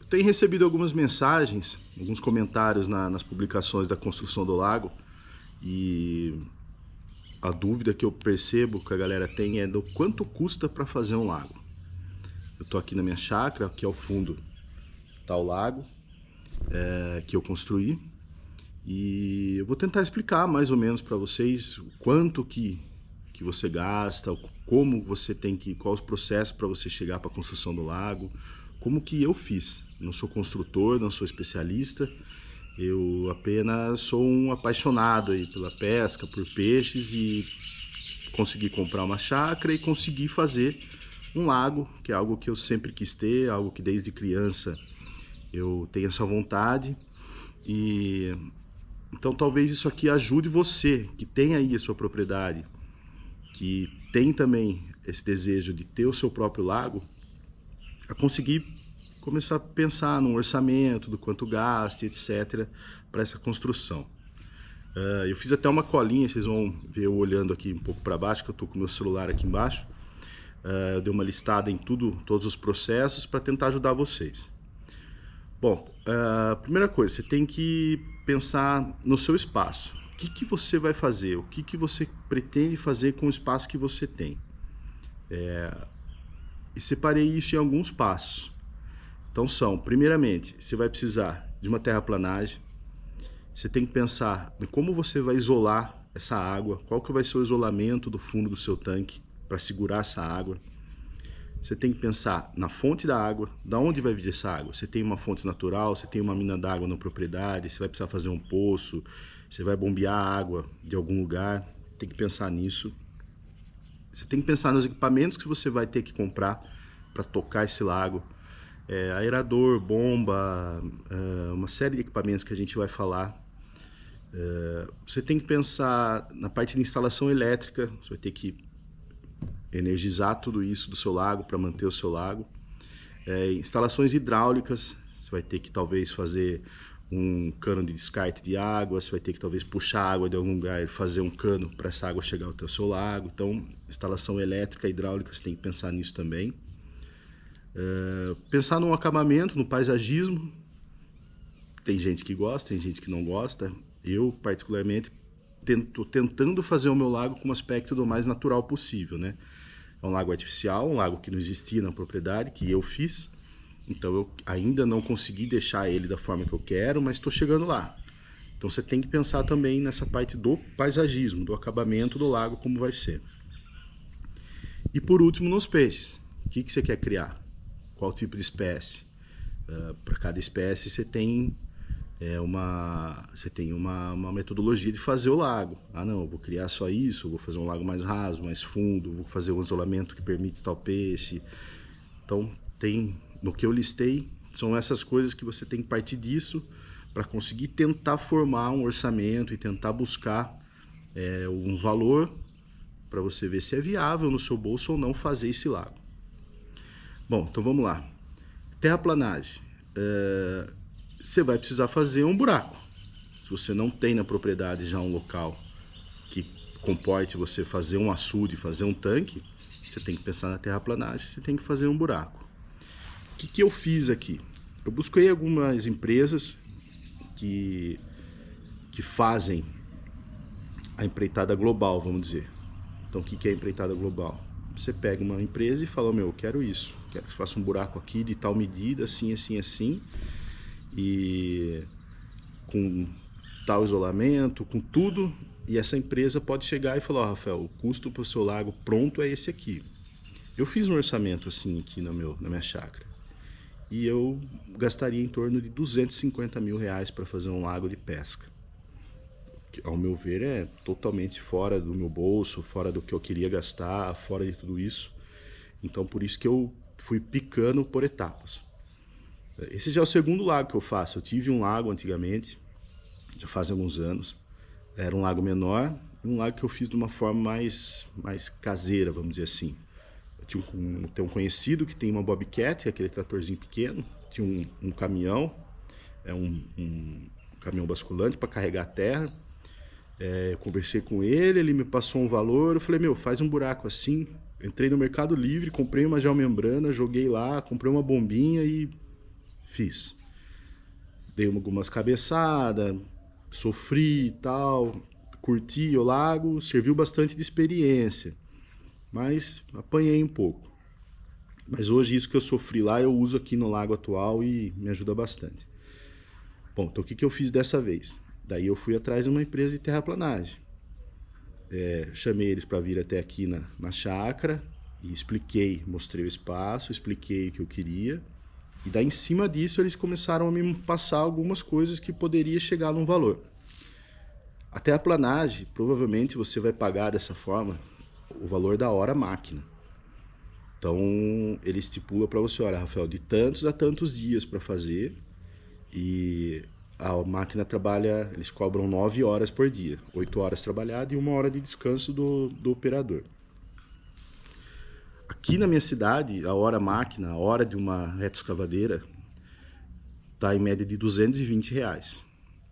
tenho recebido algumas mensagens, alguns comentários nas publicações da construção do lago, e a dúvida que eu percebo que a galera tem é do quanto custa para fazer um lago. Eu estou aqui na minha chácara, aqui ao fundo está o lago que eu construí, e eu vou tentar explicar mais ou menos para vocês o quanto que você gasta, como você tem que, qual os processos para você chegar para a construção do lago, como que eu fiz. Não sou construtor, não sou especialista, eu apenas sou um apaixonado aí pela pesca, por peixes, e consegui comprar uma chácara e consegui fazer um lago, que é algo que eu sempre quis ter, algo que desde criança eu tenho essa vontade. E então talvez isso aqui ajude você que tem aí a sua propriedade, que tem também esse desejo de ter o seu próprio lago, a conseguir começar a pensar no orçamento, do quanto gasta, etc, para essa construção. Eu fiz até uma colinha, vocês vão ver eu olhando aqui um pouco para baixo, que eu estou com o meu celular aqui embaixo. Eu dei uma listada em todos os processos para tentar ajudar vocês. Bom, primeira coisa, você tem que pensar no seu espaço. O que você vai fazer? O que você pretende fazer com o espaço que você tem? E separei isso em alguns passos. Então primeiramente, você vai precisar de uma terraplanagem. Você tem que pensar em como você vai isolar essa água, qual que vai ser o isolamento do fundo do seu tanque para segurar essa água. Você tem que pensar na fonte da água, da onde vai vir essa água. Você tem uma fonte natural, você tem uma mina d'água na propriedade, você vai precisar fazer um poço, você vai bombear a água de algum lugar, tem que pensar nisso. Você tem que pensar nos equipamentos que você vai ter que comprar para tocar esse lago. Aerador, bomba, uma série de equipamentos que a gente vai falar. Você tem que pensar na parte de instalação elétrica, você vai ter que energizar tudo isso do seu lago para manter o seu lago. Instalações hidráulicas, você vai ter que talvez fazer um cano de descarte de água, você vai ter que talvez puxar água de algum lugar e fazer um cano para essa água chegar até o seu lago. Então, instalação elétrica, hidráulica, você tem que pensar nisso também. Pensar no acabamento, no paisagismo. Tem gente que gosta, tem gente que não gosta. Eu, particularmente, estou tentando fazer o meu lago com um aspecto do mais natural possível, né? É um lago artificial, um lago que não existia na propriedade, que eu fiz. Então eu ainda não consegui deixar ele da forma que eu quero, mas estou chegando lá. Então você tem que pensar também nessa parte do paisagismo, do acabamento do lago, como vai ser. E por último, nos peixes. O que você quer criar? Qual tipo de espécie? Para cada espécie você tem uma metodologia de fazer o lago. Não, eu vou criar só isso, eu vou fazer um lago mais raso, mais fundo, vou fazer um isolamento que permite tal peixe. Então, no que eu listei, são essas coisas que você tem que partir disso para conseguir tentar formar um orçamento e tentar buscar um valor para você ver se é viável no seu bolso ou não fazer esse lago. Bom, então vamos lá. Terraplanagem. Você vai precisar fazer um buraco. Se você não tem na propriedade já um local que comporte você fazer um açude, fazer um tanque, você tem que pensar na terraplanagem, você tem que fazer um buraco. O que eu fiz aqui? Eu busquei algumas empresas que fazem a empreitada global, vamos dizer. Então o que é a empreitada global? Você pega uma empresa e fala, eu quero isso, quero que você faça um buraco aqui de tal medida, assim, assim, assim, e com tal isolamento, com tudo, e essa empresa pode chegar e falar, Rafael, o custo para o seu lago pronto é esse aqui. Eu fiz um orçamento assim aqui na minha chácara, e eu gastaria em torno de R$250 mil para fazer um lago de pesca. Que, ao meu ver, é totalmente fora do meu bolso, fora do que eu queria gastar, fora de tudo isso. Então, por isso que eu fui picando por etapas. Esse já é o segundo lago que eu faço. Eu tive um lago antigamente, já faz alguns anos. Era um lago menor, um lago que eu fiz de uma forma mais caseira, vamos dizer assim. Eu tinha um conhecido que tem uma Bobcat, aquele tratorzinho pequeno. Tinha um caminhão, um caminhão basculante para carregar a terra. Eu conversei com ele me passou um valor. Eu falei, faz um buraco assim. Entrei no Mercado Livre, comprei uma geomembrana, joguei lá, comprei uma bombinha e Fiz. Dei algumas cabeçadas, sofri e tal, curti o lago, serviu bastante de experiência, mas apanhei um pouco. Mas hoje isso que eu sofri lá eu uso aqui no lago atual e me ajuda bastante. Bom, então o que eu fiz dessa vez? Daí eu fui atrás de uma empresa de terraplanagem. Chamei eles para vir até aqui na chácara e expliquei, mostrei o espaço, expliquei o que eu queria. E daí em cima disso eles começaram a me passar algumas coisas que poderia chegar num valor. A terraplanagem, provavelmente você vai pagar dessa forma o valor da hora máquina. Então ele estipula para você, olha, Rafael, de tantos a tantos dias para fazer, e a máquina trabalha, eles cobram 9 horas por dia, 8 horas trabalhada e 1 hora de descanso do operador. Aqui na minha cidade, a hora máquina, a hora de uma retroescavadeira, está em média de R$220.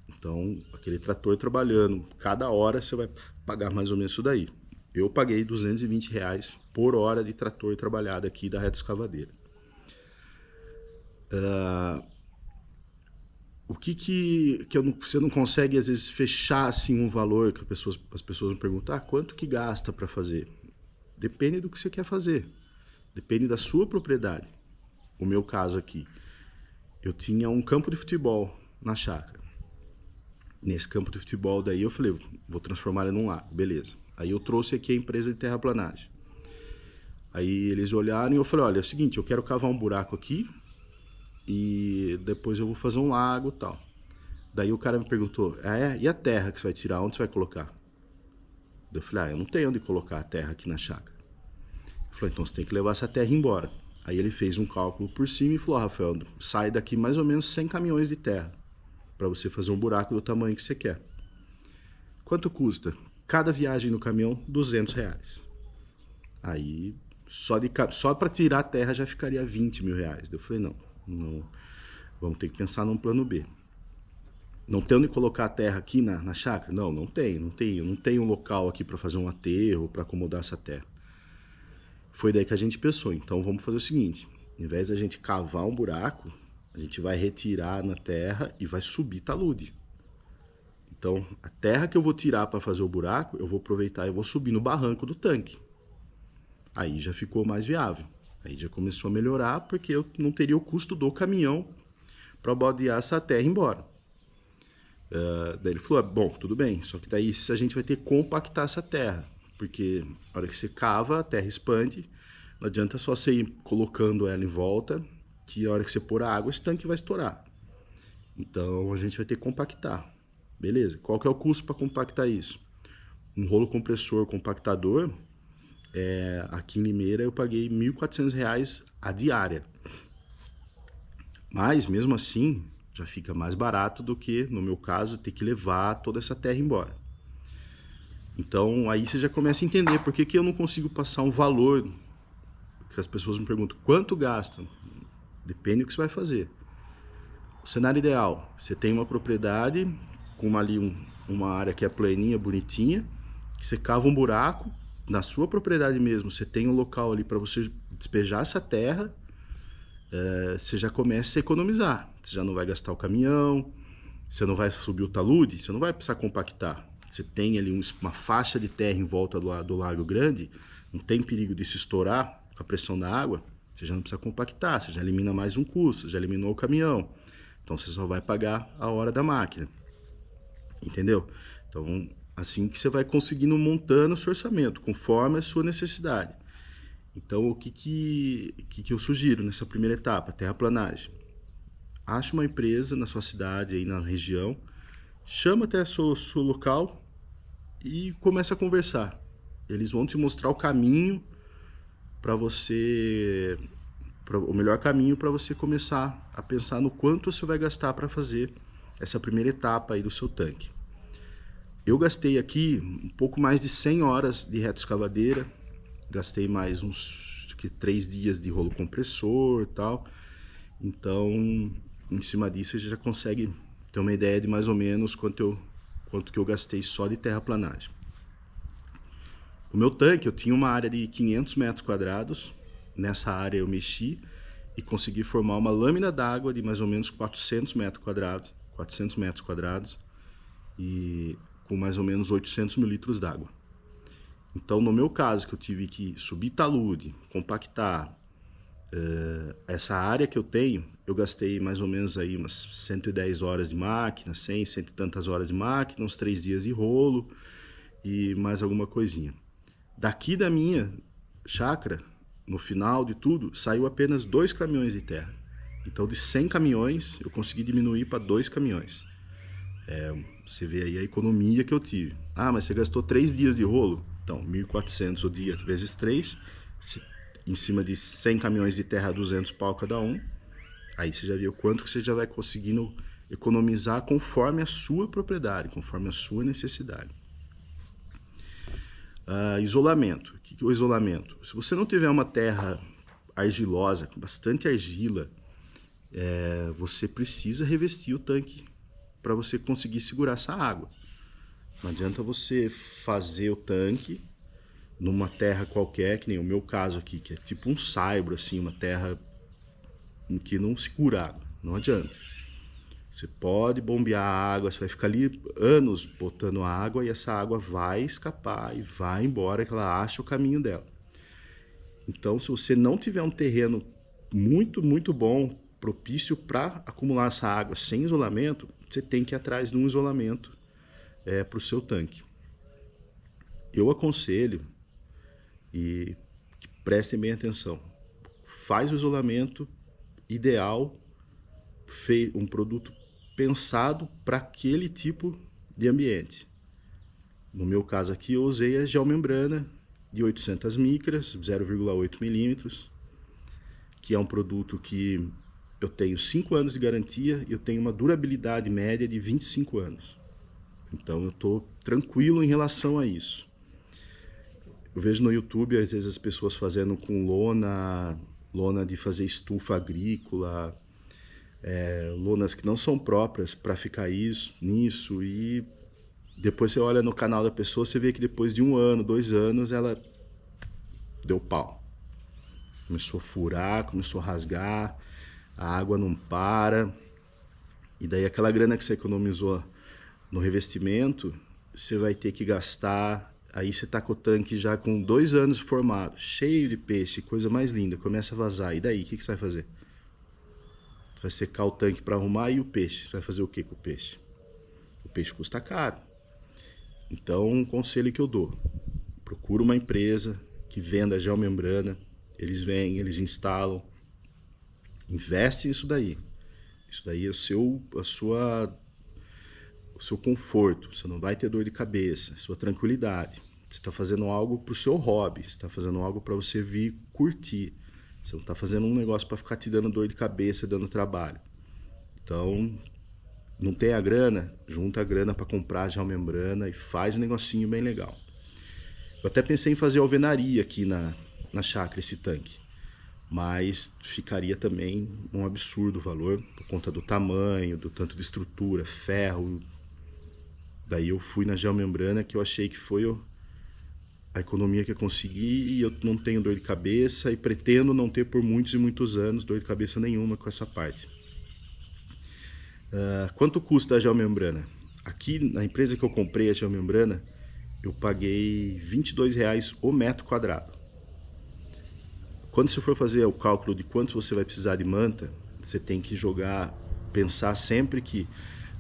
Então, aquele trator trabalhando, cada hora você vai pagar mais ou menos isso daí. Eu paguei R$220 por hora de trator trabalhado aqui da retroescavadeira. O que você não consegue, às vezes, fechar assim um valor que as pessoas me perguntam, quanto que gasta para fazer? Depende do que você quer fazer. Depende da sua propriedade. O meu caso aqui, eu tinha um campo de futebol na chácara. Nesse campo de futebol daí eu falei, vou transformar ele num lago, beleza. Aí eu trouxe aqui a empresa de terraplanagem. Aí eles olharam e eu falei, olha, é o seguinte, eu quero cavar um buraco aqui e depois eu vou fazer um lago e tal. Daí o cara me perguntou, e a terra que você vai tirar, onde você vai colocar? Eu falei, eu não tenho onde colocar a terra aqui na chácara. Ele falou, então você tem que levar essa terra embora. Aí ele fez um cálculo por cima e falou, Rafael, sai daqui mais ou menos 100 caminhões de terra para você fazer um buraco do tamanho que você quer. Quanto custa? Cada viagem no caminhão, R$200. Aí, só para tirar a terra já ficaria R$20 mil. Eu falei, não, vamos ter que pensar num plano B. Não tem onde colocar a terra aqui na chácara? Não tenho. Não tenho um local aqui para fazer um aterro, para acomodar essa terra. Foi daí que a gente pensou, então vamos fazer o seguinte, em vez da gente cavar um buraco, a gente vai retirar na terra e vai subir talude. Então, a terra que eu vou tirar para fazer o buraco, eu vou aproveitar e vou subir no barranco do tanque. Aí já ficou mais viável. Aí já começou a melhorar, porque eu não teria o custo do caminhão para bodear essa terra embora. Daí ele falou, bom, tudo bem, só que daí a gente vai ter que compactar essa terra. Porque na hora que você cava, a terra expande, não adianta só você ir colocando ela em volta, que na hora que você pôr a água, esse tanque vai estourar. Então a gente vai ter que compactar. Beleza, qual que é o custo para compactar isso? Um rolo compressor compactador, aqui em Limeira eu paguei R$1.400 a diária. Mas mesmo assim, já fica mais barato do que, no meu caso, ter que levar toda essa terra embora. Então aí você já começa a entender por que eu não consigo passar um valor, que as pessoas me perguntam, quanto gastam? Depende do que você vai fazer. O cenário ideal, você tem uma propriedade com uma área que é planinha, bonitinha, que você cava um buraco, na sua propriedade mesmo, você tem um local ali para você despejar essa terra, você já começa a economizar. Você já não vai gastar o caminhão, você não vai subir o talude, você não vai precisar compactar. Você tem ali uma faixa de terra em volta do lago grande, não tem perigo de se estourar com a pressão da água, você já não precisa compactar, você já elimina mais um custo, já eliminou o caminhão. Então você só vai pagar a hora da máquina. Entendeu? Então, assim que você vai conseguindo montando o seu orçamento, conforme a sua necessidade. Então, o que eu sugiro nessa primeira etapa? Terraplanagem. Ache uma empresa na sua cidade, aí na região, chama até o seu local e começa a conversar. Eles vão te mostrar o caminho para você, o melhor caminho para você começar a pensar no quanto você vai gastar para fazer essa primeira etapa aí do seu tanque. Eu gastei aqui um pouco mais de 100 horas de retroescavadeira, gastei mais uns 3 dias de rolo compressor e tal. Então, em cima disso, a gente já consegue ter uma ideia de mais ou menos quanto que eu gastei só de terraplanagem. O meu tanque, eu tinha uma área de 500 metros quadrados. Nessa área eu mexi e consegui formar uma lâmina d'água de mais ou menos 400 metros quadrados e com mais ou menos 800 mil litros d'água. Então, no meu caso, que eu tive que subir talude, compactar essa área que eu tenho, eu gastei mais ou menos aí umas 110 horas de máquina, 100 e tantas horas de máquina, uns 3 dias de rolo e mais alguma coisinha. Daqui da minha chácara, no final de tudo, saiu apenas 2 caminhões de terra. Então, de 100 caminhões, eu consegui diminuir para 2 caminhões. Você vê aí a economia que eu tive. Ah, mas você gastou 3 dias de rolo? Então, 1.400 o dia vezes 3, em cima de 100 caminhões de terra, 200 pau cada um. Aí você já viu quanto que você já vai conseguindo economizar conforme a sua propriedade, conforme a sua necessidade. Isolamento. O que é o isolamento? Se você não tiver uma terra argilosa, com bastante argila, você precisa revestir o tanque para você conseguir segurar essa água. Não adianta você fazer o tanque numa terra qualquer, que nem o meu caso aqui, que é tipo um saibro, assim, uma terra que não segura água. Não adianta. Você pode bombear a água, você vai ficar ali anos botando água e essa água vai escapar e vai embora, que ela acha o caminho dela. Então, se você não tiver um terreno muito, muito bom, propício para acumular essa água sem isolamento, você tem que ir atrás de um isolamento para o seu tanque. Eu aconselho, e prestem bem atenção, faz o isolamento ideal, um produto pensado para aquele tipo de ambiente. No meu caso aqui, eu usei a geomembrana de 800 micras, 0,8 milímetros, que é um produto que eu tenho 5 anos de garantia e eu tenho uma durabilidade média de 25 anos. Então eu estou tranquilo em relação a isso. Eu vejo no YouTube, às vezes, as pessoas fazendo com lona de fazer estufa agrícola, lonas que não são próprias para ficar nisso, e depois você olha no canal da pessoa, você vê que depois de 1 ano, 2 anos, ela deu pau. Começou a furar, começou a rasgar, a água não para, e daí aquela grana que você economizou no revestimento, você vai ter que gastar. Aí você tá com o tanque já com 2 anos formado, cheio de peixe, coisa mais linda, começa a vazar. E daí, o que você vai fazer? Vai secar o tanque para arrumar, e o peixe? Você vai fazer o que com o peixe? O peixe custa caro. Então, um conselho que eu dou: procura uma empresa que venda geomembrana, eles vêm, eles instalam, investe nisso daí. Isso daí é o seu conforto, você não vai ter dor de cabeça, sua tranquilidade. Você está fazendo algo para o seu hobby, você está fazendo algo para você vir curtir. Você não está fazendo um negócio para ficar te dando dor de cabeça, dando trabalho. Então, não tem a grana? Junta a grana para comprar a geomembrana e faz um negocinho bem legal. Eu até pensei em fazer alvenaria aqui na chácara, esse tanque. Mas ficaria também um absurdo o valor, por conta do tamanho, do tanto de estrutura, ferro. Daí eu fui na geomembrana, que eu achei que foi a economia que eu consegui, e eu não tenho dor de cabeça e pretendo não ter por muitos e muitos anos dor de cabeça nenhuma com essa parte. Quanto custa a geomembrana? Aqui na empresa que eu comprei a geomembrana, eu paguei R$22 o metro quadrado. Quando você for fazer o cálculo de quanto você vai precisar de manta, você tem que pensar sempre que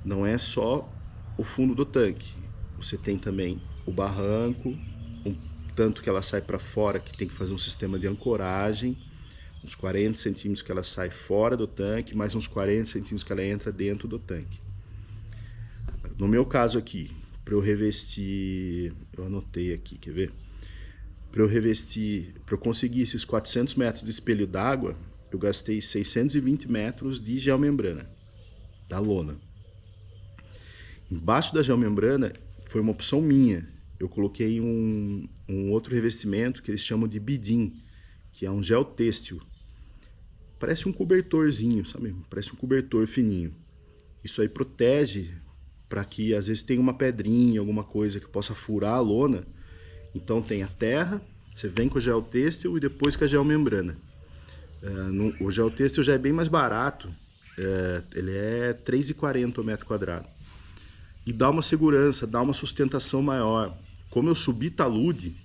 não é só o fundo do tanque. Você tem também o barranco, tanto que ela sai para fora, que tem que fazer um sistema de ancoragem, uns 40 centímetros que ela sai fora do tanque, mais uns 40 centímetros que ela entra dentro do tanque. No meu caso aqui, para eu revestir, eu anotei aqui, quer ver? Para eu conseguir esses 400 metros de espelho d'água, eu gastei 620 metros de geomembrana, da lona. Embaixo da geomembrana foi uma opção minha. Eu coloquei um outro revestimento que eles chamam de bidim, que é um gel têxtil. Parece um cobertorzinho, sabe? Parece um cobertor fininho. Isso aí protege para que às vezes tenha uma pedrinha, alguma coisa que possa furar a lona. Então tem a terra, você vem com o gel têxtil e depois com a geomembrana. O geotêxtil já é bem mais barato, ele é R$ 3,40 o metro quadrado. E dá uma segurança, dá uma sustentação maior. Como eu subi talude,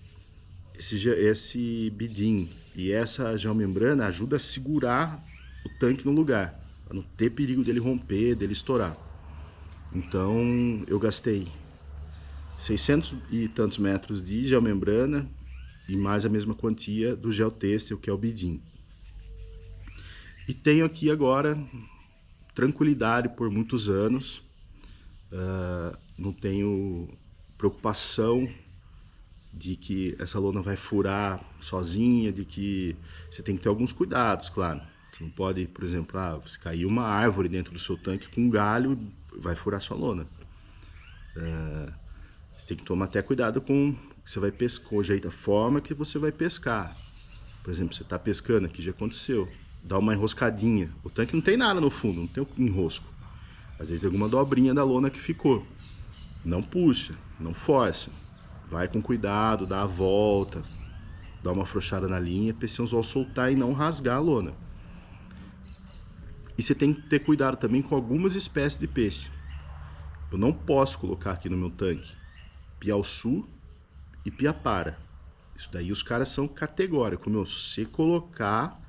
esse bidim e essa geomembrana ajuda a segurar o tanque no lugar, para não ter perigo dele romper, dele estourar. Então eu gastei 600 e tantos metros de geomembrana e mais a mesma quantia do geotêxtil, que é o bidim. E tenho aqui agora tranquilidade por muitos anos, não tenho preocupação de que essa lona vai furar sozinha, de que você tem que ter alguns cuidados, claro. Você não pode, por exemplo, se cair uma árvore dentro do seu tanque com um galho, vai furar sua lona. Você tem que tomar até cuidado com o que você vai pescar, com o jeito, a forma que você vai pescar. Por exemplo, você está pescando, aqui já aconteceu, dá uma enroscadinha. O tanque não tem nada no fundo, não tem um enrosco. Às vezes alguma dobrinha da lona que ficou. Não puxa, não força. Vai com cuidado, dá a volta, dá uma afrouxada na linha, para esse anzol soltar e não rasgar a lona. E você tem que ter cuidado também com algumas espécies de peixe. Eu não posso colocar aqui no meu tanque piau-su e piapara. Isso daí os caras são categóricos. Se você colocar,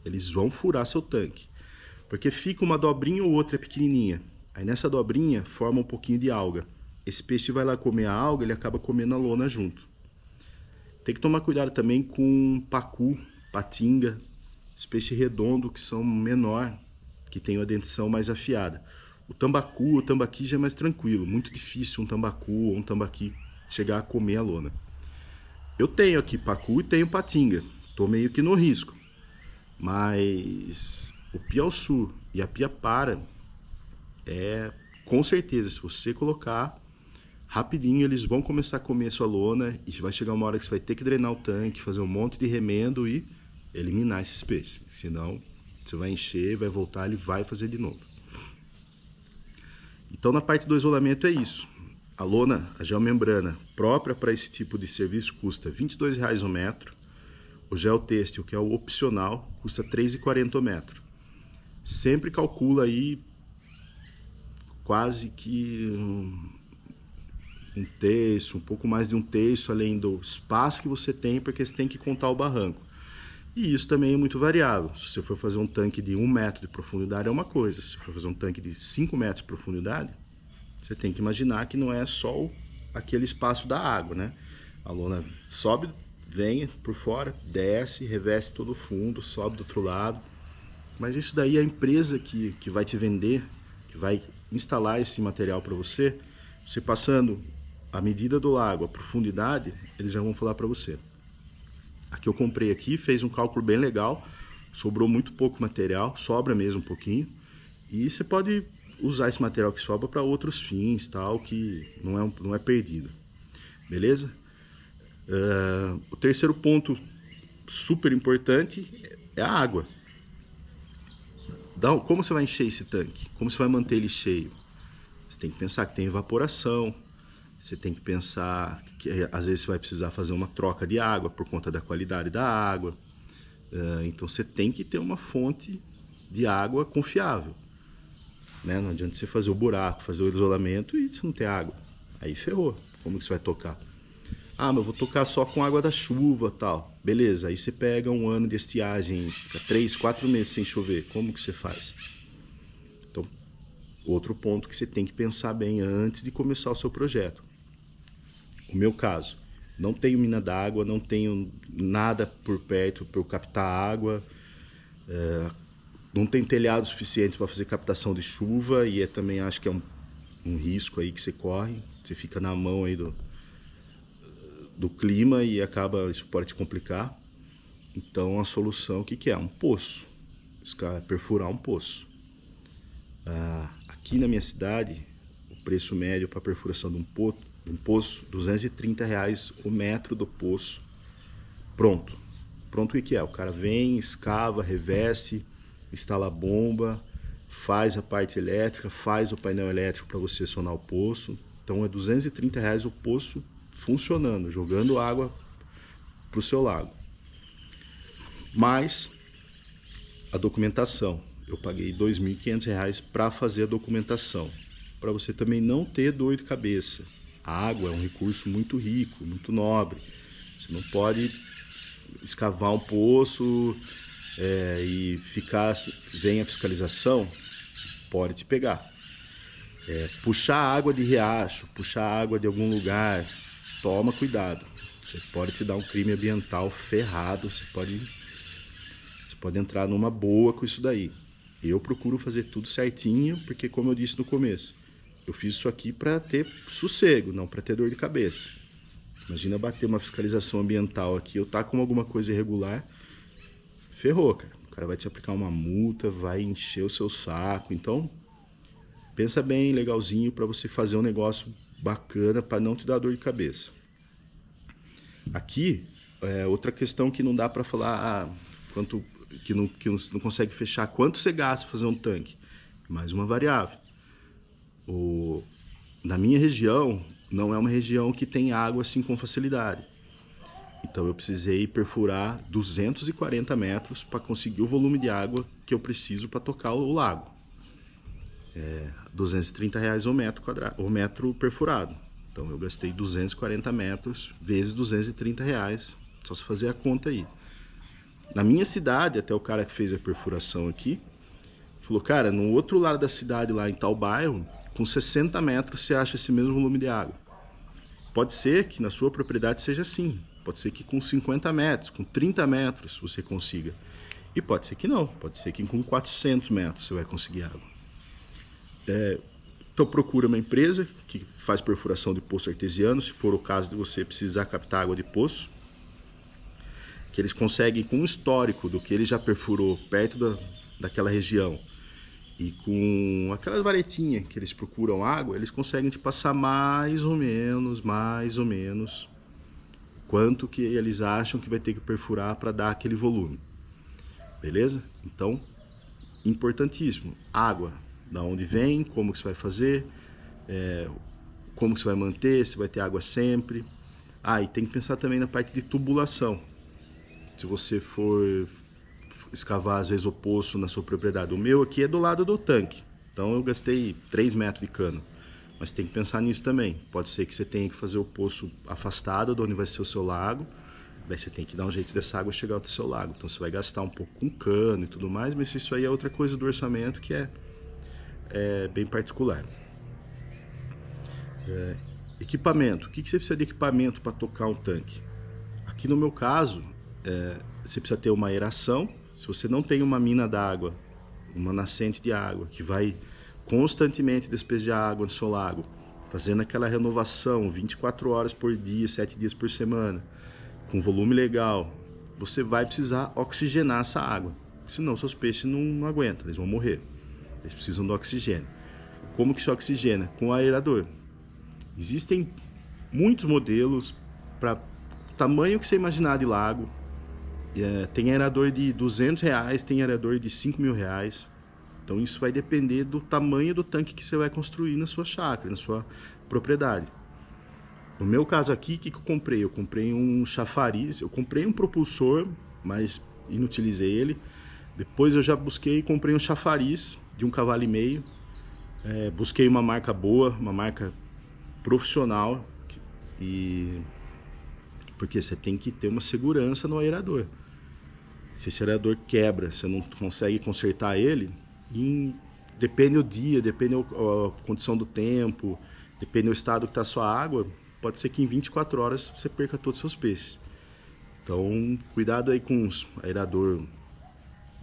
eles vão furar seu tanque. Porque fica uma dobrinha ou outra pequenininha. Aí nessa dobrinha forma um pouquinho de alga. Esse peixe vai lá comer a alga, ele acaba comendo a lona junto. Tem que tomar cuidado também com pacu, patinga, os peixes redondos que são menor, que tem a dentição mais afiada. O tambaqui já é mais tranquilo, muito difícil um tambacu ou um tambaqui chegar a comer a lona. Eu tenho aqui pacu e tenho patinga, tô meio que no risco. Mas o piau-su e a piapara, com certeza, se você colocar rapidinho, eles vão começar a comer a sua lona e vai chegar uma hora que você vai ter que drenar o tanque, fazer um monte de remendo e eliminar esses peixes. Senão, você vai encher, vai voltar, ele vai fazer de novo. Então, na parte do isolamento é isso. A lona, a geomembrana própria para esse tipo de serviço custa R$ 22,00 o metro. O geotêxtil, que é o opcional, custa R$ 3,40 o metro. Sempre calcula aí quase que um terço, um pouco mais de um terço, além do espaço que você tem, porque você tem que contar o barranco. E isso também é muito variável. Se você for fazer um tanque de 1 metro de profundidade é uma coisa. Se você for fazer um tanque de 5 metros de profundidade, você tem que imaginar que não é só aquele espaço da água, né? A lona sobe, vem por fora, desce, reveste todo o fundo, sobe do outro lado. Mas isso daí é a empresa que vai te vender, que vai instalar esse material para você, você passando a medida do lago, a profundidade, eles já vão falar para você. A que eu comprei aqui fez um cálculo bem legal, sobrou muito pouco material, sobra mesmo um pouquinho, e você pode usar esse material que sobra para outros fins, tal, que não é perdido. Beleza? O terceiro ponto super importante é a água. Como você vai encher esse tanque? Como você vai manter ele cheio? Você tem que pensar que tem evaporação, você tem que pensar que às vezes você vai precisar fazer uma troca de água por conta da qualidade da água. Então você tem que ter uma fonte de água confiável, né? Não adianta você fazer o buraco, fazer o isolamento e você não ter água. Aí ferrou. Como que você vai tocar? Mas eu vou tocar só com água da chuva, tal. Beleza, aí você pega um ano de estiagem, fica 3, 4 meses sem chover. Como que você faz? Então, outro ponto que você tem que pensar bem antes de começar o seu projeto. O meu caso, não tenho mina d'água, não tenho nada por perto para eu captar água, não tem telhado suficiente para fazer captação de chuva e também acho que é um risco aí que você corre, você fica na mão aí do clima e isso pode te complicar. Então a solução, o que é? Um poço, perfurar um poço. Aqui na minha cidade, o preço médio para perfuração de um poço, R$ 230,00 o metro do poço, pronto. Pronto o que é? O cara vem, escava, reveste, instala a bomba, faz a parte elétrica, faz o painel elétrico para você acionar o poço. Então é R$ 230,00 o poço funcionando, jogando água para o seu lago. Mas a documentação. Eu paguei R$ 2.500 para fazer a documentação, para você também não ter dor de cabeça. A água é um recurso muito rico, muito nobre. Você não pode escavar um poço e ficar, vem a fiscalização, pode te pegar. Puxar água de riacho, puxar água de algum lugar, toma cuidado. Você pode te dar um crime ambiental ferrado, você pode entrar numa boa com isso daí. Eu procuro fazer tudo certinho, porque como eu disse no começo, eu fiz isso aqui para ter sossego, não para ter dor de cabeça. Imagina bater uma fiscalização ambiental aqui, eu tá com alguma coisa irregular, ferrou, cara. O cara vai te aplicar uma multa, vai encher o seu saco. Então, pensa bem, legalzinho, para você fazer um negócio bacana, para não te dar dor de cabeça. Aqui, outra questão que não dá para falar, quanto que não consegue fechar, quanto você gasta para fazer um tanque. Mais uma variável. Na minha região, não é uma região que tem água assim com facilidade. Então eu precisei perfurar 240 metros para conseguir o volume de água que eu preciso para tocar o lago. R$230 o metro perfurado. Então eu gastei 240 metros vezes R$230, só se fazer a conta aí. Na minha cidade, até o cara que fez a perfuração aqui, falou, cara, no outro lado da cidade, lá em tal bairro, com 60 metros você acha esse mesmo volume de água. Pode ser que na sua propriedade seja assim. Pode ser que com 50 metros, com 30 metros você consiga. E pode ser que não. Pode ser que com 400 metros você vai conseguir água. Então procura uma empresa que faz perfuração de poço artesiano, se for o caso de você precisar captar água de poço, que eles conseguem com um histórico do que ele já perfurou perto daquela região e com aquelas varetinhas que eles procuram água, eles conseguem te passar mais ou menos quanto que eles acham que vai ter que perfurar para dar aquele volume. Beleza? Então, importantíssimo, água. Da onde vem, como que você vai fazer, como que você vai manter, se vai ter água sempre. E tem que pensar também na parte de tubulação. Se você for escavar às vezes o poço na sua propriedade, o meu aqui é do lado do tanque, então eu gastei 3 metros de cano, mas tem que pensar nisso também. Pode ser que você tenha que fazer o poço afastado de onde vai ser o seu lago, daí você tem que dar um jeito dessa água chegar ao seu lago, então você vai gastar um pouco com cano e tudo mais, mas isso aí é outra coisa do orçamento que é bem particular. Equipamento. O que você precisa de equipamento para tocar um tanque? Aqui no meu caso, você precisa ter uma aeração. Se você não tem uma mina d'água, uma nascente de água que vai constantemente despejar água no seu lago, fazendo aquela renovação 24 horas por dia, 7 dias por semana, com volume legal, você vai precisar oxigenar essa água, senão seus peixes não aguentam, eles vão morrer. Eles precisam do oxigênio. Como que se oxigena? Com aerador. Existem muitos modelos para o tamanho que você imaginar de lago. Tem aerador de R$200, tem aerador de R$5.000. Então isso vai depender do tamanho do tanque que você vai construir na sua chácara, na sua propriedade. No meu caso aqui, o que eu comprei? Eu comprei um chafariz, eu comprei um propulsor, mas inutilizei ele. Depois eu já busquei e comprei um chafariz de 1,5 cavalos. Busquei uma marca boa, uma marca profissional, porque você tem que ter uma segurança no aerador. Se esse aerador quebra, você não consegue consertar ele, depende do dia, depende da condição do tempo, depende do estado que está a sua água, pode ser que em 24 horas você perca todos os seus peixes. Então, cuidado aí com os aerador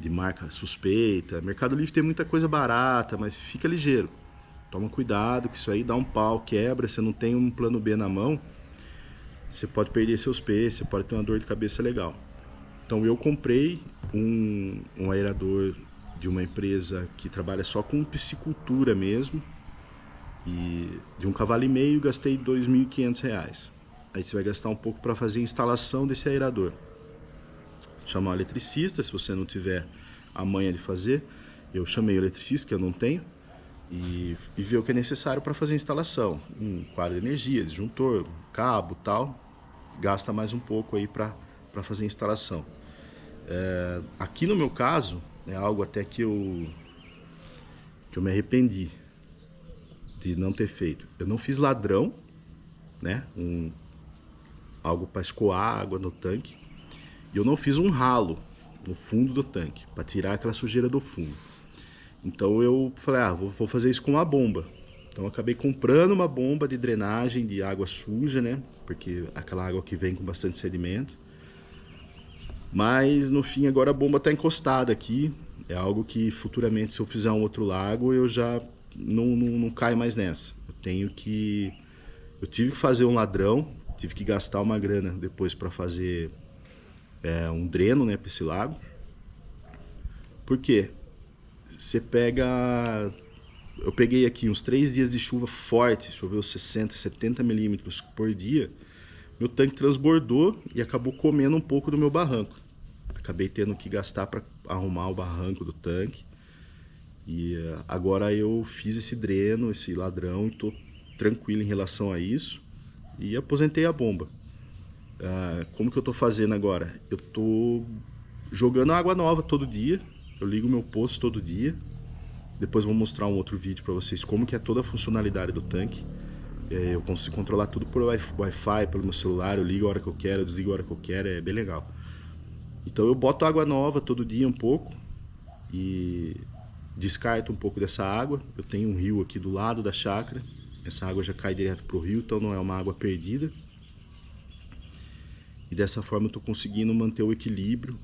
de marca suspeita. Mercado Livre tem muita coisa barata, mas fica ligeiro. Toma cuidado, que isso aí dá um pau, quebra, você não tem um plano B na mão, você pode perder seus peixes, você pode ter uma dor de cabeça legal. Então eu comprei um aerador de uma empresa que trabalha só com piscicultura mesmo, e de 1,5 cavalos, gastei R$2.500. Aí você vai gastar um pouco para fazer a instalação desse aerador. Chamar um eletricista, se você não tiver a manha de fazer. Eu chamei o eletricista, que eu não tenho, e ver o que é necessário para fazer a instalação. Um quadro de energia, disjuntor, cabo, tal. Gasta mais um pouco aí para fazer a instalação. Aqui no meu caso, É algo até que eu me arrependi de não ter feito. Eu não fiz ladrão, né? Algo para escoar água no tanque. E eu não fiz um ralo no fundo do tanque, para tirar aquela sujeira do fundo. Então eu falei, vou fazer isso com uma bomba. Então eu acabei comprando uma bomba de drenagem de água suja, né? Porque aquela água que vem com bastante sedimento. Mas no fim agora a bomba está encostada aqui. É algo que futuramente, se eu fizer um outro lago, eu já não caio mais nessa. Eu tive que fazer um ladrão, tive que gastar uma grana depois para fazer um dreno, né, para esse lago. Por quê? Você pega... Eu peguei aqui uns 3 dias de chuva forte, choveu 60, 70 milímetros por dia. Meu tanque transbordou e acabou comendo um pouco do meu barranco. Acabei tendo que gastar para arrumar o barranco do tanque. E agora eu fiz esse dreno, esse ladrão, e estou tranquilo em relação a isso. E aposentei a bomba. Como que eu estou fazendo agora? Eu estou jogando água nova todo dia. Eu ligo meu poço todo dia. Depois vou mostrar um outro vídeo para vocês como que é toda a funcionalidade do tanque. Eu consigo controlar tudo por Wi-Fi, pelo meu celular. Eu ligo a hora que eu quero, eu desligo a hora que eu quero. É bem legal. Então eu boto água nova todo dia um pouco e descarto um pouco dessa água. Eu tenho um rio aqui do lado da chácara. Essa água já cai direto para o rio, então não é uma água perdida. E dessa forma eu estou conseguindo manter o equilíbrio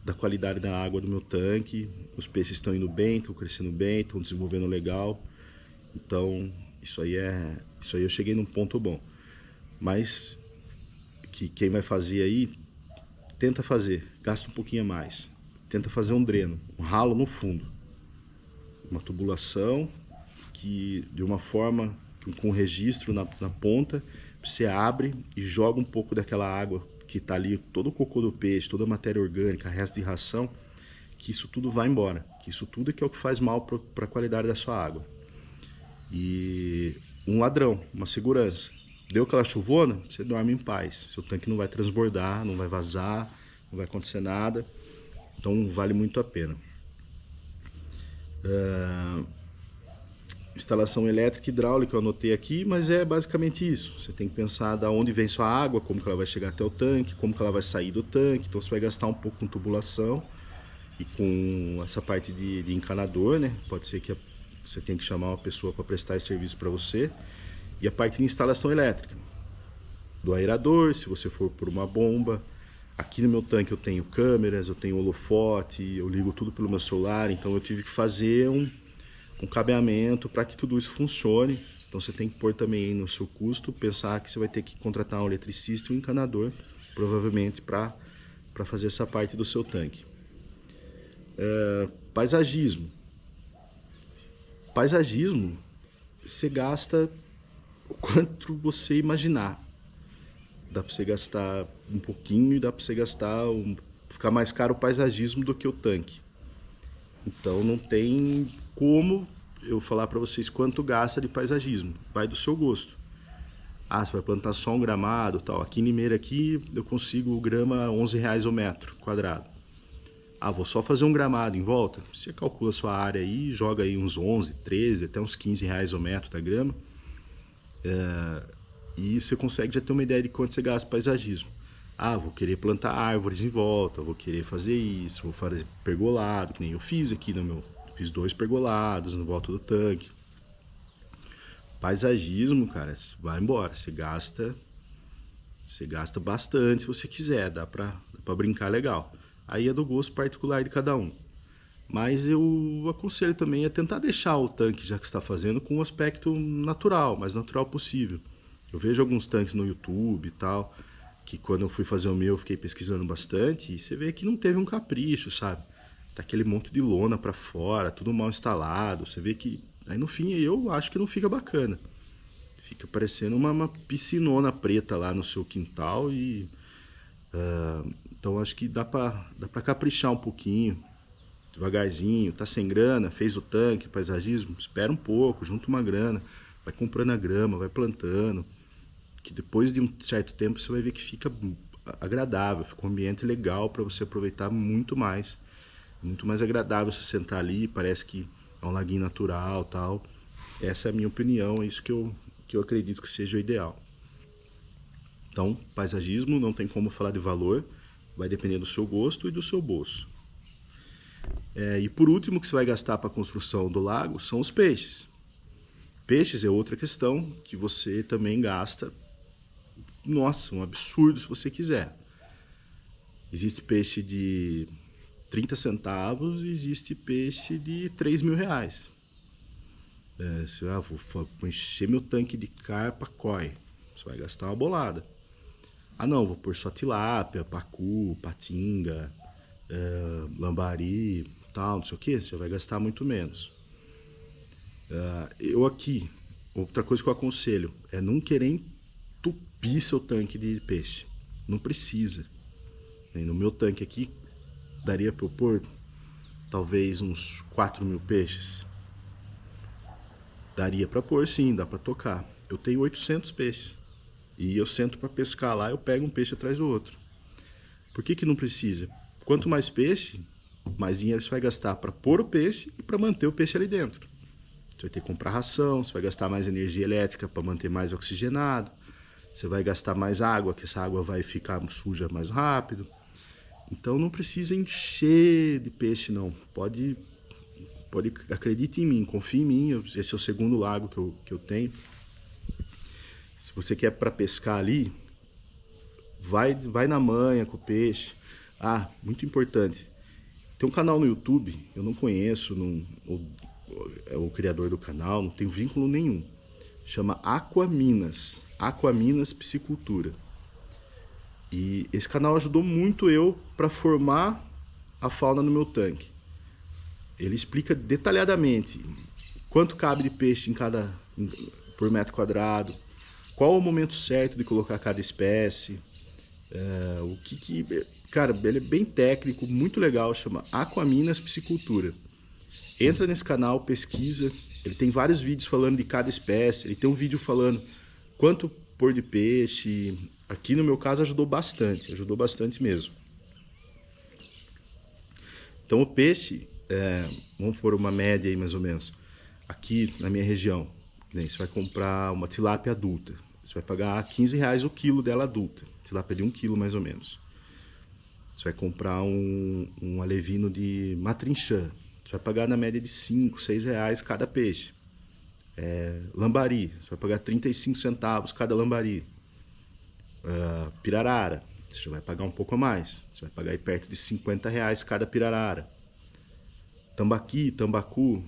da qualidade da água do meu tanque. Os peixes estão indo bem, estão crescendo bem, estão desenvolvendo legal. Então isso aí eu cheguei num ponto bom. Mas que quem vai fazer aí, tenta fazer, gasta um pouquinho a mais. Tenta fazer um dreno, um ralo no fundo. Uma tubulação que de uma forma com registro na ponta, você abre e joga um pouco daquela água que está ali, todo o cocô do peixe, toda a matéria orgânica, resto de ração, que isso tudo vai embora. Que isso tudo é o que faz mal para a qualidade da sua água. E um ladrão, uma segurança. Deu aquela chuvona, você dorme em paz. Seu tanque não vai transbordar, não vai vazar, não vai acontecer nada. Então vale muito a pena. Instalação elétrica e hidráulica eu anotei aqui, mas é basicamente isso. Você tem que pensar de onde vem sua água, como que ela vai chegar até o tanque, como que ela vai sair do tanque. Então você vai gastar um pouco com tubulação e com essa parte de encanador, né? Pode ser que você tenha que chamar uma pessoa para prestar esse serviço para você. E a parte de instalação elétrica, do aerador, se você for por uma bomba. Aqui no meu tanque eu tenho câmeras, eu tenho holofote, eu ligo tudo pelo meu celular, então eu tive que fazer um cabeamento para que tudo isso funcione. Então você tem que pôr também no seu custo, pensar que você vai ter que contratar um eletricista e um encanador, provavelmente para fazer essa parte do seu tanque. Paisagismo. Paisagismo, você gasta o quanto você imaginar. Dá para você gastar um pouquinho e dá para você ficar mais caro o paisagismo do que o tanque. Então não tem como eu falar para vocês quanto gasta de paisagismo. Vai do seu gosto. Você vai plantar só um gramado, tal. Aqui em Limeira aqui eu consigo grama R$11 o metro quadrado. Vou só fazer um gramado em volta. Você calcula a sua área aí, joga aí uns 11, 13, até uns R$15 o metro da grama. E você consegue já ter uma ideia de quanto você gasta paisagismo. Vou querer plantar árvores em volta, vou querer fazer isso, vou fazer pergolado, que nem eu fiz aqui no meu. Fiz 2 pergolados no volta do tanque. Paisagismo, cara, vai embora. Você gasta bastante se você quiser, dá pra brincar legal. Aí é do gosto particular de cada um. Mas eu aconselho também a tentar deixar o tanque, já que você está fazendo, com um aspecto natural, mais natural possível. Eu vejo alguns tanques no YouTube e tal, que quando eu fui fazer o meu eu fiquei pesquisando bastante, e você vê que não teve um capricho, sabe? Tá aquele monte de lona para fora, tudo mal instalado, você vê que... Aí no fim eu acho que não fica bacana. Fica parecendo uma piscinona preta lá no seu quintal e... então acho que dá pra caprichar um pouquinho, devagarzinho. Tá sem grana, fez o tanque, paisagismo, espera um pouco, junta uma grana, vai comprando a grama, vai plantando, que depois de um certo tempo você vai ver que fica agradável, fica um ambiente legal para você aproveitar muito mais Muito mais agradável você sentar ali, parece que é um laguinho natural, tal. Essa é a minha opinião, é isso que eu acredito que seja o ideal. Então, paisagismo, não tem como falar de valor, vai depender do seu gosto e do seu bolso. E por último, o que você vai gastar para a construção do lago são os peixes. Peixes é outra questão que você também gasta, nossa, um absurdo se você quiser. Existe peixe de 30 centavos e existe peixe de 3 mil reais. Você vai, vou encher meu tanque de carpa, koi. Você vai gastar uma bolada. Ah não, vou pôr só tilápia, pacu, patinga, lambari, tal, não sei o que, você vai gastar muito menos. Eu aqui, outra coisa que eu aconselho é não querer entupir seu tanque de peixe. Não precisa. No meu tanque aqui, daria para eu pôr talvez uns 4 mil peixes. Daria para pôr sim, dá para tocar. Eu tenho 800 peixes. E eu sento para pescar lá, eu pego um peixe atrás do outro. Por que não precisa? Quanto mais peixe, mais dinheiro você vai gastar para pôr o peixe e para manter o peixe ali dentro. Você vai ter que comprar ração, você vai gastar mais energia elétrica para manter mais oxigenado. Você vai gastar mais água, que essa água vai ficar suja mais rápido. Então não precisa encher de peixe não. Pode acredite em mim, confie em mim. Esse é o segundo lago que eu tenho. Se você quer para pescar ali, vai na manha com o peixe. Ah, muito importante. Tem um canal no YouTube, eu não conheço, é o criador do canal, não tenho vínculo nenhum. Chama Aquaminas, Aquaminas Piscicultura. E esse canal ajudou muito eu para formar a fauna no meu tanque. Ele explica detalhadamente quanto cabe de peixe por metro quadrado, qual o momento certo de colocar cada espécie, cara, ele é bem técnico, muito legal, chama Aquaminas Piscicultura. Entra nesse canal, pesquisa, ele tem vários vídeos falando de cada espécie, ele tem um vídeo falando quanto pôr de peixe. Aqui no meu caso ajudou bastante mesmo. Então o peixe, vamos pôr uma média aí mais ou menos, aqui na minha região, você vai comprar uma tilápia adulta, você vai pagar R$15 o quilo dela adulta, tilápia de 1 quilo mais ou menos. Você vai comprar um alevino de matrinchã, você vai pagar na média de R$5, R$6 cada peixe. Lambari, você vai pagar 35 centavos cada lambari. Pirarara, você já vai pagar um pouco a mais, você vai pagar aí perto de R$50 cada pirarara. Tambaqui, tambacu,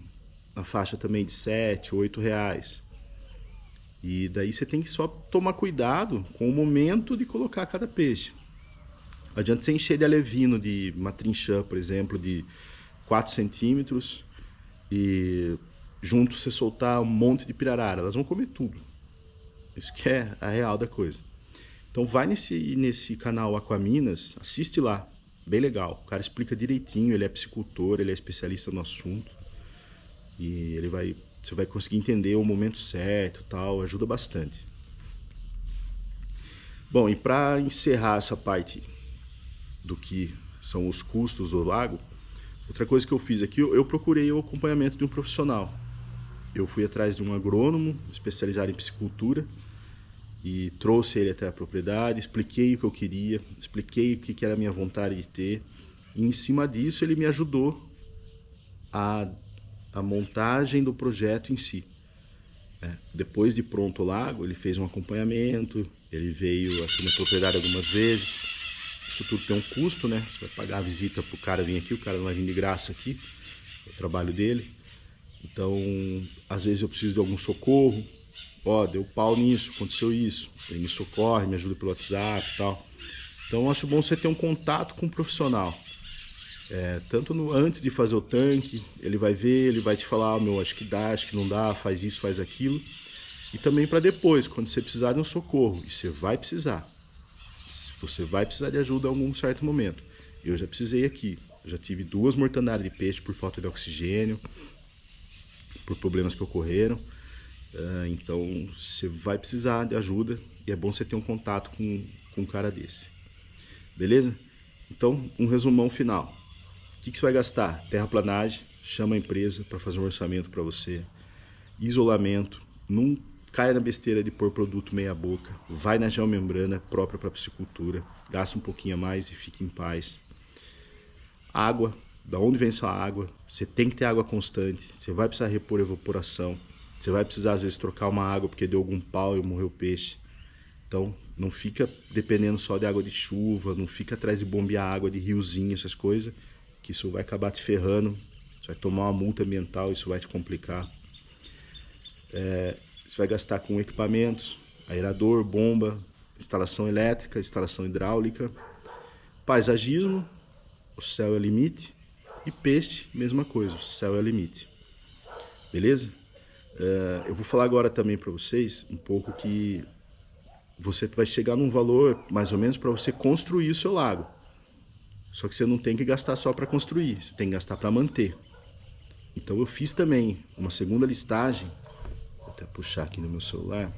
na faixa também de R$7, R$8. E daí você tem que só tomar cuidado com o momento de colocar cada peixe. Não adianta você encher de alevino de matrinchã, por exemplo, de 4 centímetros e junto você soltar um monte de pirarara, elas vão comer tudo. Isso que é a real da coisa. Então vai nesse canal Aquaminas, assiste lá, bem legal. O cara explica direitinho, ele é piscicultor, ele é especialista no assunto. E você vai conseguir entender o momento certo, tal, ajuda bastante. Bom, e para encerrar essa parte do que são os custos do lago, outra coisa que eu fiz aqui, eu procurei o acompanhamento de um profissional. Eu fui atrás de um agrônomo especializado em piscicultura e trouxe ele até a propriedade, expliquei o que eu queria, expliquei o que era a minha vontade de ter, e em cima disso ele me ajudou a montagem do projeto em si. Depois de pronto o lago, ele fez um acompanhamento, ele veio aqui na propriedade algumas vezes. Isso tudo tem um custo, né? Você vai pagar a visita para o cara vir aqui, o cara não vai vir de graça aqui, é o trabalho dele. Então, às vezes eu preciso de algum socorro. Deu pau nisso, aconteceu isso. Ele me socorre, me ajuda pelo WhatsApp e tal. Então, eu acho bom você ter um contato com um profissional. Tanto antes de fazer o tanque, ele vai ver, ele vai te falar, acho que dá, acho que não dá, faz isso, faz aquilo. E também para depois, quando você precisar de um socorro, e você vai precisar de ajuda em algum certo momento. Eu já precisei aqui, eu já tive 2 mortandades de peixe por falta de oxigênio, por problemas que ocorreram. Então você vai precisar de ajuda e é bom você ter um contato com um cara desse. Beleza? Então, um resumão final. O que você vai gastar? Terraplanagem, chama a empresa para fazer um orçamento para você. Isolamento, não caia na besteira de pôr produto meia boca. Vai na geomembrana própria para piscicultura, gasta um pouquinho a mais e fique em paz. Água, da onde vem sua água? Você tem que ter água constante, você vai precisar repor evaporação, você vai precisar às vezes trocar uma água porque deu algum pau e morreu o peixe. Então não fica dependendo só de água de chuva, não fica atrás de bombear água de riozinho, essas coisas, que isso vai acabar te ferrando, você vai tomar uma multa ambiental, isso vai te complicar. Você vai gastar com equipamentos, aerador, bomba, instalação elétrica, instalação hidráulica. Paisagismo, o céu é limite. E peixe, mesma coisa, o céu é limite. Beleza? Eu vou falar agora também para vocês um pouco que você vai chegar num valor mais ou menos para você construir o seu lago. Só que você não tem que gastar só para construir, você tem que gastar para manter. Então eu fiz também uma segunda listagem, vou até puxar aqui no meu celular,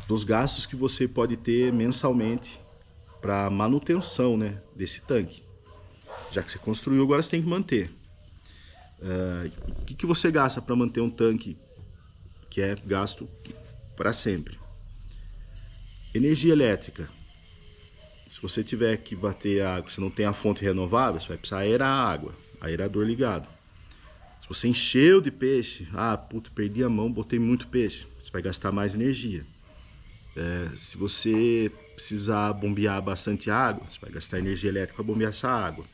dos gastos que você pode ter mensalmente para manutenção, né, desse tanque. Já que você construiu, agora você tem que manter. O que você gasta para manter um tanque que é gasto para sempre? Energia elétrica. Se você tiver que bater água, você não tem a fonte renovável, você vai precisar aerar a água, aerador ligado. Se você encheu de peixe, puta, perdi a mão, botei muito peixe, você vai gastar mais energia. Se você precisar bombear bastante água, você vai gastar energia elétrica para bombear essa água.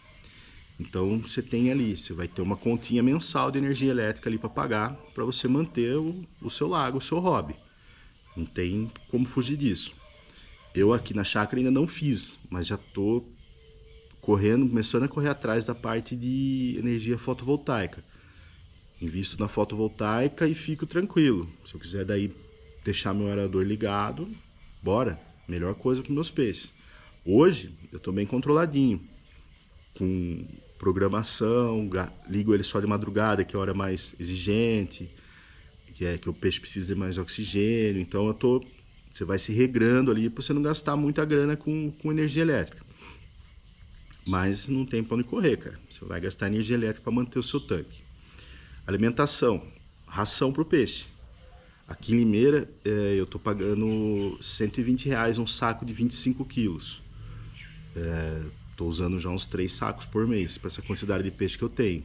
Então você tem ali, você vai ter uma continha mensal de energia elétrica ali para pagar, para você manter o seu lago, o seu hobby. Não tem como fugir disso. Eu aqui na chácara ainda não fiz, mas já estou começando a correr atrás da parte de energia fotovoltaica. Invisto na fotovoltaica e fico tranquilo. Se eu quiser daí deixar meu aerador ligado, bora, melhor coisa para meus peixes. Hoje eu estou bem controladinho, com programação, ligo ele só de madrugada, que é a hora mais exigente, que o peixe precisa de mais oxigênio. Então você vai se regrando ali para você não gastar muita grana com energia elétrica. Mas não tem para onde correr, cara. Você vai gastar energia elétrica para manter o seu tanque. Alimentação, ração para o peixe. Aqui em Limeira eu estou pagando R$120 um saco de 25 quilos. Estou usando já uns 3 sacos por mês para essa quantidade de peixe que eu tenho.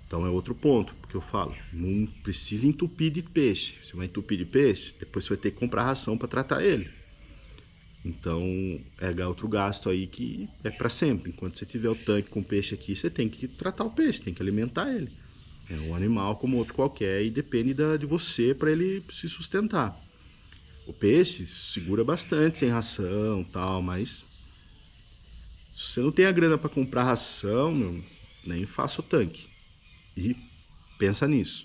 Então é outro ponto, porque eu falo, não precisa entupir de peixe. Você vai entupir de peixe, depois você vai ter que comprar ração para tratar ele. Então é outro gasto aí que é para sempre. Enquanto você tiver o tanque com peixe aqui, você tem que tratar o peixe, tem que alimentar ele. É um animal como outro qualquer e depende de você para ele se sustentar. O peixe segura bastante sem ração e tal, mas se você não tem a grana para comprar ração, nem faça o tanque. E pensa nisso.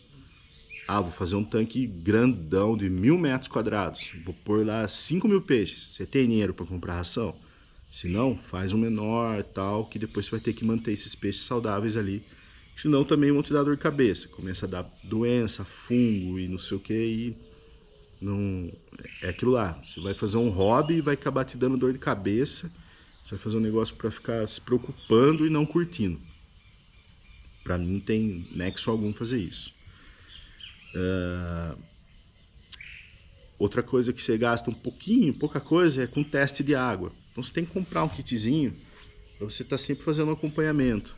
Vou fazer um tanque grandão de 1.000 metros quadrados. Vou pôr lá 5.000 peixes. Você tem dinheiro para comprar ração? Se não, faz um menor tal, que depois você vai ter que manter esses peixes saudáveis ali. Senão também vão te dar dor de cabeça. Começa a dar doença, fungo e não sei o que. E não... É aquilo lá. Você vai fazer um hobby e vai acabar te dando dor de cabeça. Você vai fazer um negócio para ficar se preocupando e não curtindo. Para mim não tem nexo algum fazer isso. Outra coisa que você gasta pouca coisa, é com teste de água. Então você tem que comprar um kitzinho para você estar sempre fazendo um acompanhamento.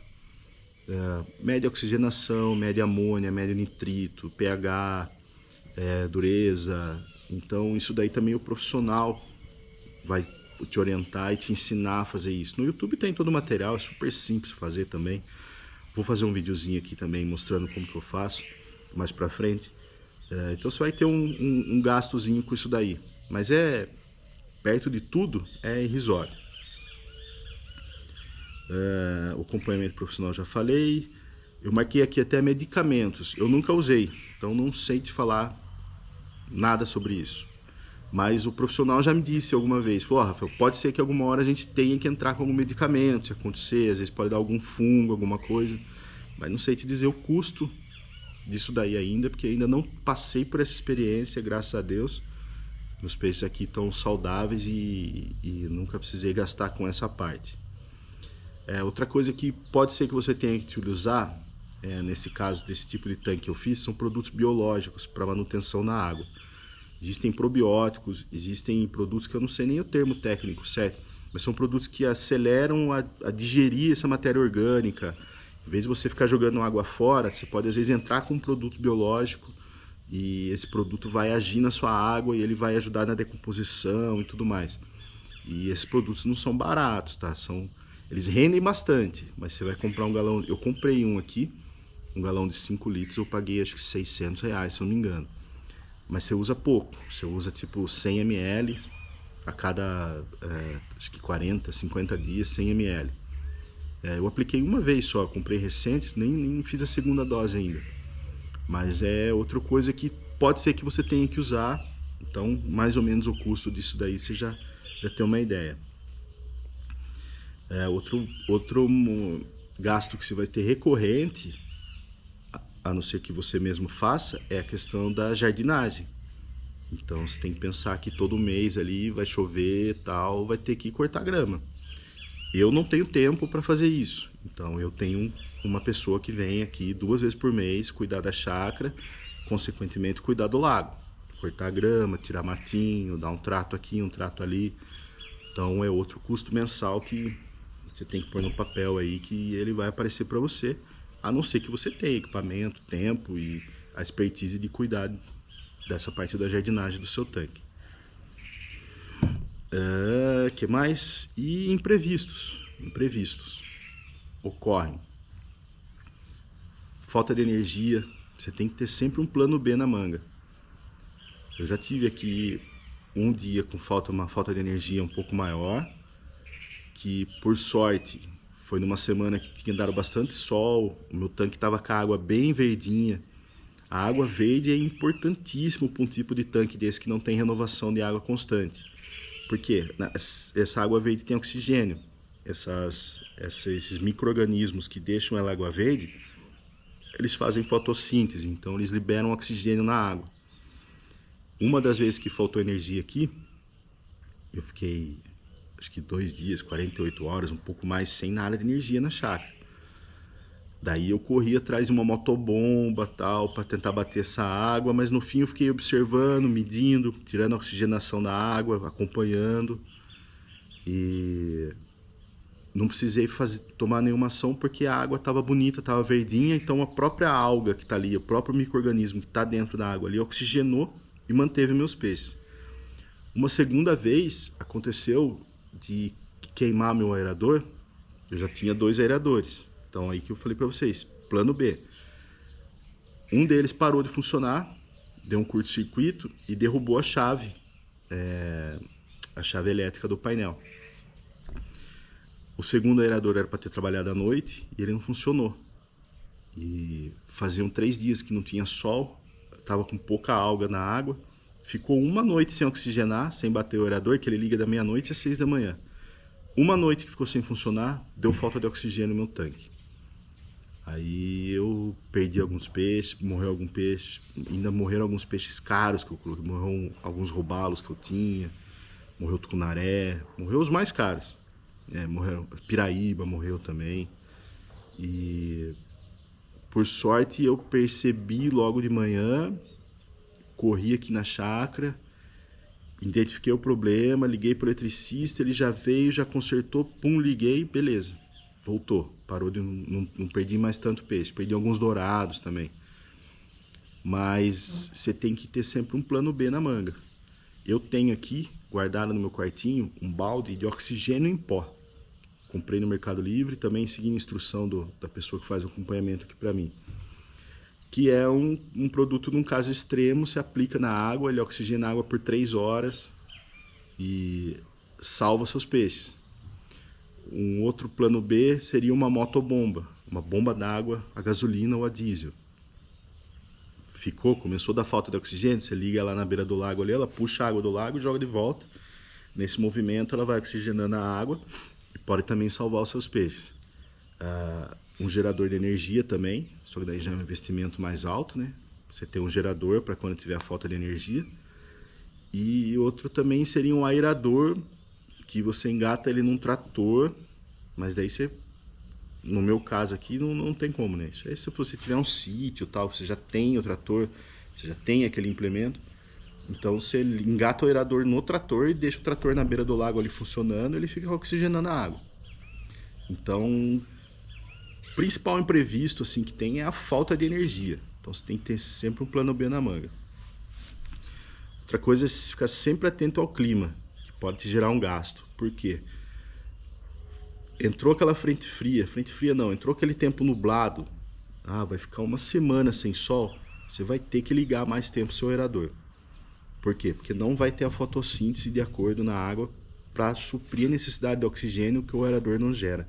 Mede oxigenação, mede amônia, mede nitrito, pH, dureza. Então isso daí também o profissional vai te orientar e te ensinar a fazer isso. No YouTube tem todo o material, é super simples fazer também. Vou fazer um videozinho aqui também mostrando como que eu faço mais pra frente. Então você vai ter um gastozinho com isso daí. Mas perto de tudo, é irrisório. O acompanhamento profissional já falei. Eu marquei aqui até medicamentos. Eu nunca usei, então não sei te falar nada sobre isso. Mas o profissional já me disse alguma vez, Rafael, pode ser que alguma hora a gente tenha que entrar com algum medicamento, se acontecer, às vezes pode dar algum fungo, alguma coisa, mas não sei te dizer o custo disso daí ainda, porque ainda não passei por essa experiência, graças a Deus. Meus peixes aqui estão saudáveis e nunca precisei gastar com essa parte. Outra coisa que pode ser que você tenha que utilizar, nesse caso desse tipo de tanque que eu fiz, são produtos biológicos para manutenção na água. Existem probióticos, existem produtos que eu não sei nem o termo técnico certo, mas são produtos que aceleram a digerir essa matéria orgânica. Em vez de você ficar jogando água fora, você pode às vezes entrar com um produto biológico e esse produto vai agir na sua água e ele vai ajudar na decomposição e tudo mais. E esses produtos não são baratos, tá? Eles rendem bastante, mas você vai comprar um galão... Eu comprei um aqui, um galão de 5 litros, eu paguei acho que R$600, se eu não me engano. Mas você usa pouco, você usa tipo 100 ml a cada acho que 40, 50 dias, 100 ml. Eu apliquei uma vez só, comprei recente, nem fiz a segunda dose ainda. Mas é outra coisa que pode ser que você tenha que usar, então mais ou menos o custo disso daí você já tem uma ideia. Outro gasto que você vai ter recorrente, a não ser que você mesmo faça, é a questão da jardinagem. Então você tem que pensar que todo mês ali vai chover e tal, vai ter que cortar grama. Eu não tenho tempo para fazer isso, então eu tenho uma pessoa que vem aqui 2 vezes por mês cuidar da chácara, consequentemente cuidar do lago, cortar grama, tirar matinho, dar um trato aqui, um trato ali. Então é outro custo mensal que você tem que pôr no papel aí, que ele vai aparecer para você, a não ser que você tenha equipamento, tempo e a expertise de cuidar dessa parte da jardinagem do seu tanque. Que mais? E imprevistos ocorrem. Falta de energia, você tem que ter sempre um plano B na manga. Eu já tive aqui um dia com uma falta de energia um pouco maior, que por sorte foi numa semana que tinha dado bastante sol, o meu tanque estava com a água bem verdinha. A água verde é importantíssimo para um tipo de tanque desse que não tem renovação de água constante. Por quê? Essa água verde tem oxigênio. Esses micro-organismos que deixam ela água verde, eles fazem fotossíntese, então eles liberam oxigênio na água. Uma das vezes que faltou energia aqui, eu fiquei acho que 2 dias, 48 horas, um pouco mais, sem nada de energia na chácara. Daí eu corri atrás de uma motobomba tal, para tentar bater essa água, mas no fim eu fiquei observando, medindo, tirando a oxigenação da água, acompanhando. E não precisei tomar nenhuma ação porque a água estava bonita, estava verdinha, então a própria alga que está ali, o próprio micro-organismo que está dentro da água ali, oxigenou e manteve meus peixes. Uma segunda vez aconteceu de queimar meu aerador. Eu já tinha 2 aeradores, então aí que eu falei para vocês, plano B. Um deles parou de funcionar, deu um curto-circuito e derrubou a chave elétrica do painel. O segundo aerador era para ter trabalhado à noite e ele não funcionou. E faziam 3 dias que não tinha sol, estava com pouca alga na água. Ficou uma noite sem oxigenar, sem bater o aerador, que ele liga da meia-noite às 6 da manhã. Uma noite que ficou sem funcionar, deu falta de oxigênio no meu tanque. Aí eu perdi alguns peixes, morreu algum peixe, ainda morreram alguns peixes caros que eu coloquei, morreram alguns robalos que eu tinha, morreu tucunaré, morreu os mais caros. Morreram, piraíba morreu também. E por sorte eu percebi logo de manhã, corri aqui na chácara, identifiquei o problema, liguei para o eletricista, ele já veio, já consertou, pum, liguei, beleza, voltou, parou de não perdi mais tanto peixe, perdi alguns dourados também. Mas você tem que ter sempre um plano B na manga. Eu tenho aqui, guardado no meu quartinho, um balde de oxigênio em pó. Comprei no Mercado Livre, também seguindo a instrução da pessoa que faz o acompanhamento aqui para mim. Que é um produto, num caso extremo, se aplica na água, ele oxigena a água por 3 horas e salva seus peixes. Um outro plano B seria uma motobomba, uma bomba d'água a gasolina ou a diesel. Começou a dar falta de oxigênio, você liga ela na beira do lago ali, ela puxa a água do lago e joga de volta. Nesse movimento ela vai oxigenando a água e pode também salvar os seus peixes. Um gerador de energia também, só que daí já é um investimento mais alto, né? Você tem um gerador para quando tiver a falta de energia. E outro também seria um aerador, que você engata ele num trator, mas daí você no meu caso aqui não tem como, né? Isso aí se você tiver um sítio tal, você já tem o trator, você já tem aquele implemento, então você engata o aerador no trator e deixa o trator na beira do lago ali funcionando, ele fica oxigenando a água. Então, o principal imprevisto assim que tem é a falta de energia. Então você tem que ter sempre um plano B na manga. Outra coisa é ficar sempre atento ao clima, que pode te gerar um gasto. Por quê? Entrou aquela frente fria não, entrou aquele tempo nublado, vai ficar uma semana sem sol, você vai ter que ligar mais tempo o seu aerador. Por quê? Porque não vai ter a fotossíntese de acordo na água para suprir a necessidade de oxigênio que o aerador não gera.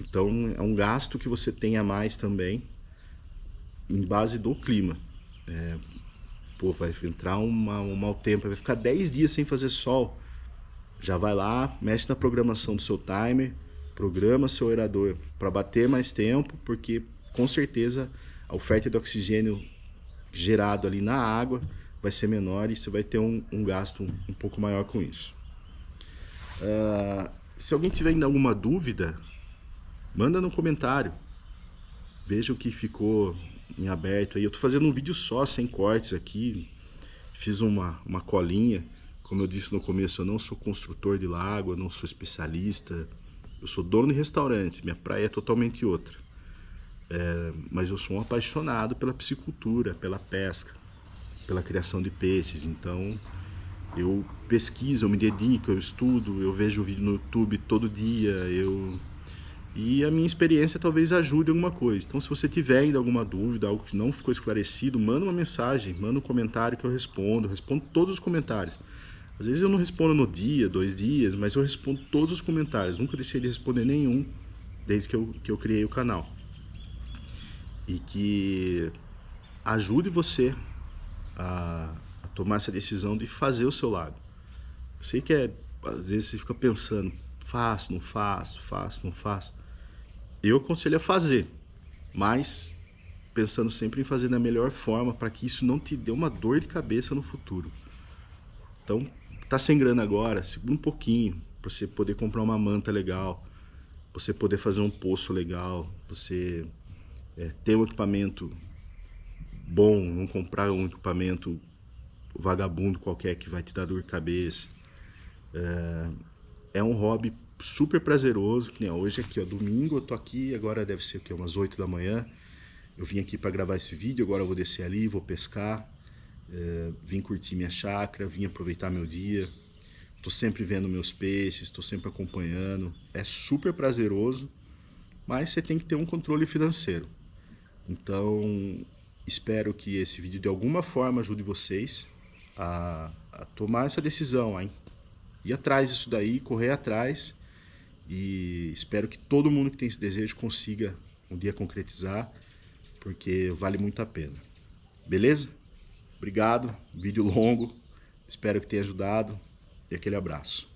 Então é um gasto que você tem a mais também em base do clima. Vai entrar um mau tempo, vai ficar 10 dias sem fazer sol. Já vai lá, mexe na programação do seu timer, programa seu aerador para bater mais tempo, porque com certeza a oferta de oxigênio gerado ali na água vai ser menor e você vai ter um gasto um pouco maior com isso. Se alguém tiver ainda alguma dúvida, manda no comentário. Veja o que ficou em aberto aí. Eu tô fazendo um vídeo só, sem cortes aqui. Fiz uma colinha. Como eu disse no começo, eu não sou construtor de lago, eu não sou especialista. Eu sou dono de restaurante, minha praia é totalmente outra. Mas eu sou um apaixonado pela piscicultura, pela pesca, pela criação de peixes. Então eu pesquiso, eu me dedico, eu estudo, eu vejo vídeo no YouTube todo dia, e a minha experiência talvez ajude alguma coisa. Então se você tiver ainda alguma dúvida, algo que não ficou esclarecido, manda uma mensagem, manda um comentário que eu respondo todos os comentários. Às vezes eu não respondo no dia, 2 dias, mas eu respondo todos os comentários. Nunca deixei de responder nenhum desde que eu criei o canal. E que ajude você a tomar essa decisão de fazer o seu lago. Eu sei que às vezes você fica pensando, faço, não faço, faço, não faço. Eu aconselho a fazer, mas pensando sempre em fazer da melhor forma para que isso não te dê uma dor de cabeça no futuro. Então, tá sem grana agora, segura um pouquinho para você poder comprar uma manta legal, você poder fazer um poço legal, você ter um equipamento bom, não comprar um equipamento vagabundo qualquer que vai te dar dor de cabeça. É um hobby super prazeroso, que nem hoje aqui, domingo eu tô aqui, agora deve ser aqui, umas 8 da manhã. Eu vim aqui para gravar esse vídeo, agora eu vou descer ali, vou pescar, vim curtir minha chácara, vim aproveitar meu dia. Tô sempre vendo meus peixes, tô sempre acompanhando. É super prazeroso, mas você tem que ter um controle financeiro. Então, espero que esse vídeo de alguma forma ajude vocês a tomar essa decisão, hein? Ir atrás disso daí, correr atrás, e espero que todo mundo que tem esse desejo consiga um dia concretizar, porque vale muito a pena. Beleza? Obrigado, vídeo longo, espero que tenha ajudado e aquele abraço.